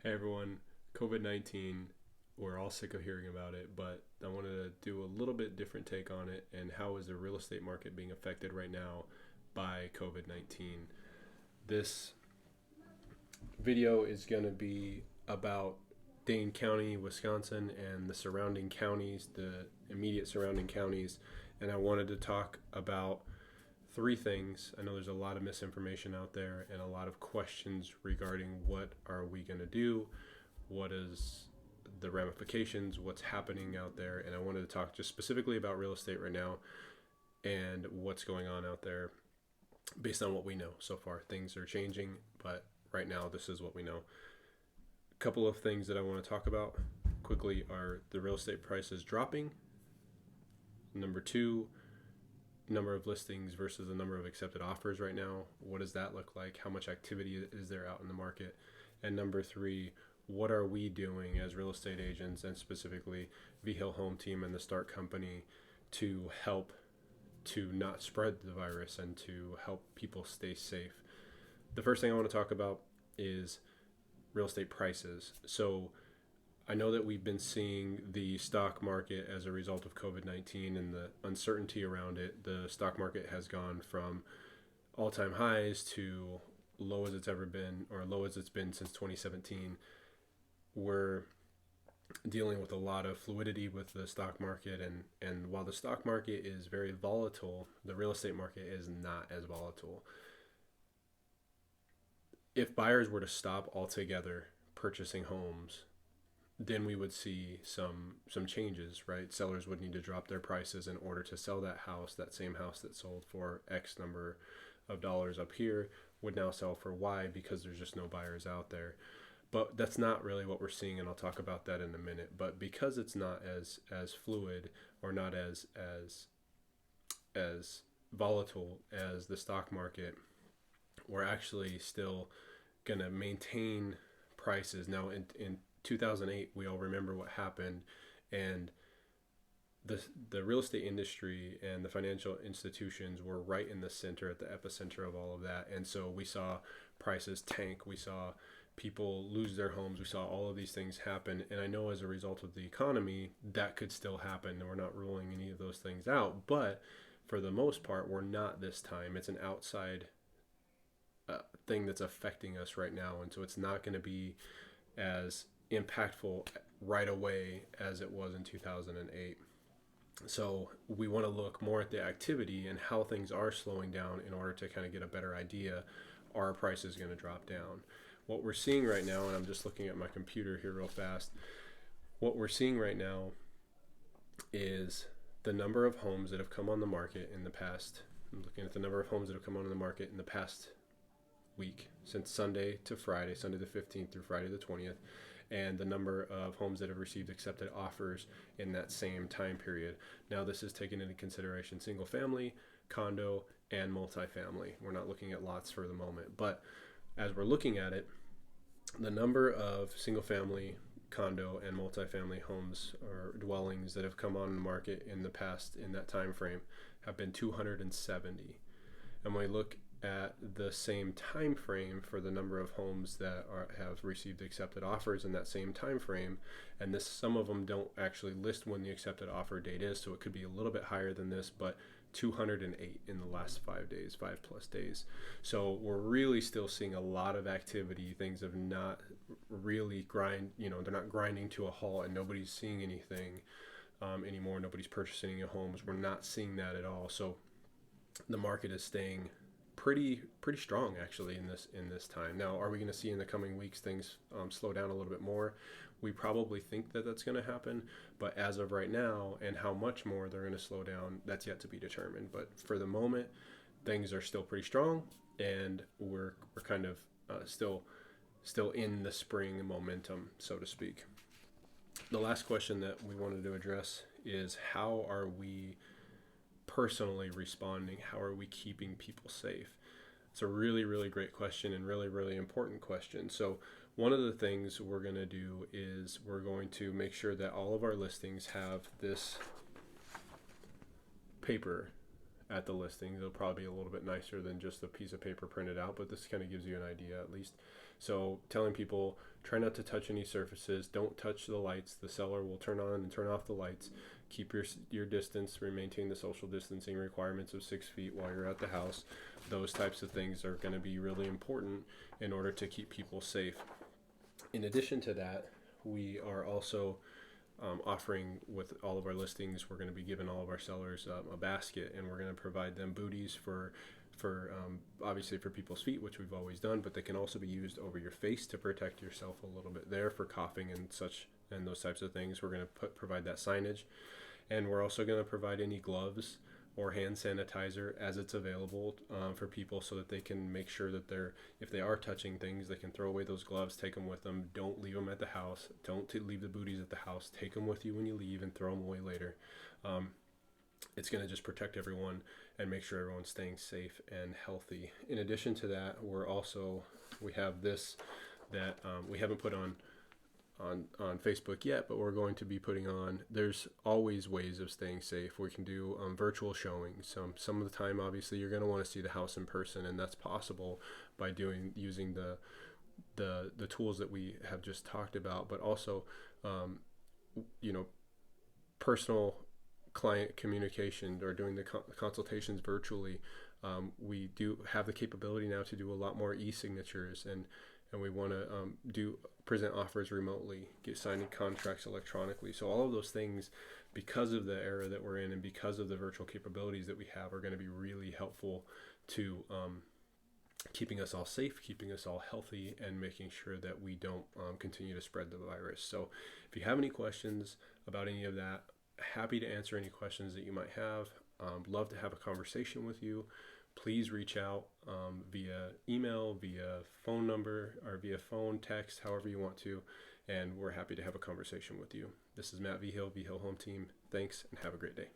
Hey everyone, COVID-19, we're all sick of hearing about it, but I wanted to do a little bit different take on it and how is the real estate market being affected right now by COVID-19. This video is going to be about Dane County, Wisconsin, and the surrounding counties, the immediate surrounding counties, and I wanted to talk about three things. I know there's a lot of misinformation out there and a lot of questions regarding what are we going to do, what is the ramifications, what's happening out there, and I wanted to talk just specifically about real estate right now and what's going on out there based on what we know so far. Things are changing, but right now this is what we know. A couple of things that I want to talk about quickly are the real estate prices dropping. Number two, number of listings versus the number of accepted offers right now. What does that look like? How much activity is there out in the market? And number three, what are we doing as real estate agents and specifically Vigil Home Team and the Start Company to help to not spread the virus and to help people stay safe? The first thing I want to talk about is real estate prices. So I know that we've been seeing the stock market as a result of COVID-19 and the uncertainty around it. The stock market has gone from all-time highs to low as it's ever been, or low as it's been since 2017. We're dealing with a lot of fluidity with the stock market, and while the stock market is very volatile, the real estate market is not as volatile. If buyers were to stop altogether purchasing homes, then we would see some changes, right? Sellers would need to drop their prices in order to sell that house. That same house that sold for X number of dollars up here would now sell for Y because there's just no buyers out there. But that's not really what we're seeing, and I'll talk about that in a minute. But because it's not as fluid or not as volatile as the stock market, we're actually still going to maintain prices. Now, in 2008, we all remember what happened, and the real estate industry and the financial institutions were right in the center, at the epicenter of all of that. And so we saw prices tank, we saw people lose their homes, we saw all of these things happen. And I know as a result of the economy, that could still happen, and we're not ruling any of those things out. But for the most part, we're not this time. It's an outside thing that's affecting us right now, and so it's not going to be as impactful right away as it was in 2008. So we want to look more at the activity and how things are slowing down in order to kind of get a better idea. Are prices going to drop down? What we're seeing right now, and I'm just looking at my computer here real fast, what we're seeing right now is the number of homes that have come on the market in the past. I'm looking at the number of homes that have come on the market in the past week, since Sunday to Friday, Sunday the 15th through Friday the 20th, and the number of homes that have received accepted offers in that same time period. Now, this is taking into consideration single family, condo, and multifamily. We're not looking at lots for the moment, but as we're looking at it, the number of single family, condo, and multifamily homes or dwellings that have come on the market in the past in that time frame have been 270. And when we look at the same time frame for the number of homes that have received accepted offers in that same time frame, and this, some of them don't actually list when the accepted offer date is, so it could be a little bit higher than this, but 208 in the last 5 days, 5+ days. So we're really still seeing a lot of activity. Things have not really they're not grinding to a halt, and nobody's seeing anything anymore. Nobody's purchasing any homes. We're not seeing that at all. So the market is staying pretty strong actually in this time. Now, are we going to see in the coming weeks things slow down a little bit more? We probably think that that's going to happen, but as of right now, and how much more they're going to slow down, that's yet to be determined. But for the moment, things are still pretty strong, and we're kind of still in the spring momentum, so to speak. The last question that we wanted to address is, how are we personally responding? How are we keeping people safe? It's a really, really great question and really, really important question. So one of the things we're going to do is we're going to make sure that all of our listings have this paper at the listing. It'll probably be a little bit nicer than just a piece of paper printed out, but this kind of gives you an idea at least. So telling people, try not to touch any surfaces, don't touch the lights. The seller will turn on and turn off the lights. Keep your distance, maintain the social distancing requirements of 6 feet while you're at the house. Those types of things are going to be really important in order to keep people safe. In addition to that, we are also offering, with all of our listings, we're going to be giving all of our sellers a basket, and we're going to provide them booties for obviously for people's feet, which we've always done, but they can also be used over your face to protect yourself a little bit there for coughing and such and those types of things. We're going to provide that signage, and we're also going to provide any gloves or hand sanitizer as it's available for people, so that they can make sure that if they are touching things, they can throw away those gloves, take them with them. Don't leave them at the house. Don't leave the booties at the house. Take them with you when you leave and throw them away later. It's going to just protect everyone and make sure everyone's staying safe and healthy. In addition to that, we have this that we haven't put on Facebook yet, but we're going to be putting on. There's always ways of staying safe. We can do virtual showings. Some of the time, obviously, you're going to want to see the house in person, and that's possible by using the tools that we have just talked about, but also personal client communication or doing the consultations virtually. We do have the capability now to do a lot more e-signatures, and we want to present offers remotely, get signing contracts electronically. So all of those things, because of the era that we're in and because of the virtual capabilities that we have, are going to be really helpful to keeping us all safe, keeping us all healthy, and making sure that we don't continue to spread the virus. So if you have any questions about any of that, happy to answer any questions that you might have. Love to have a conversation with you. Please reach out via email, via phone number, or via phone, text, however you want to, and we're happy to have a conversation with you. This is Matt Vigil, Vigil Home Team. Thanks, and have a great day.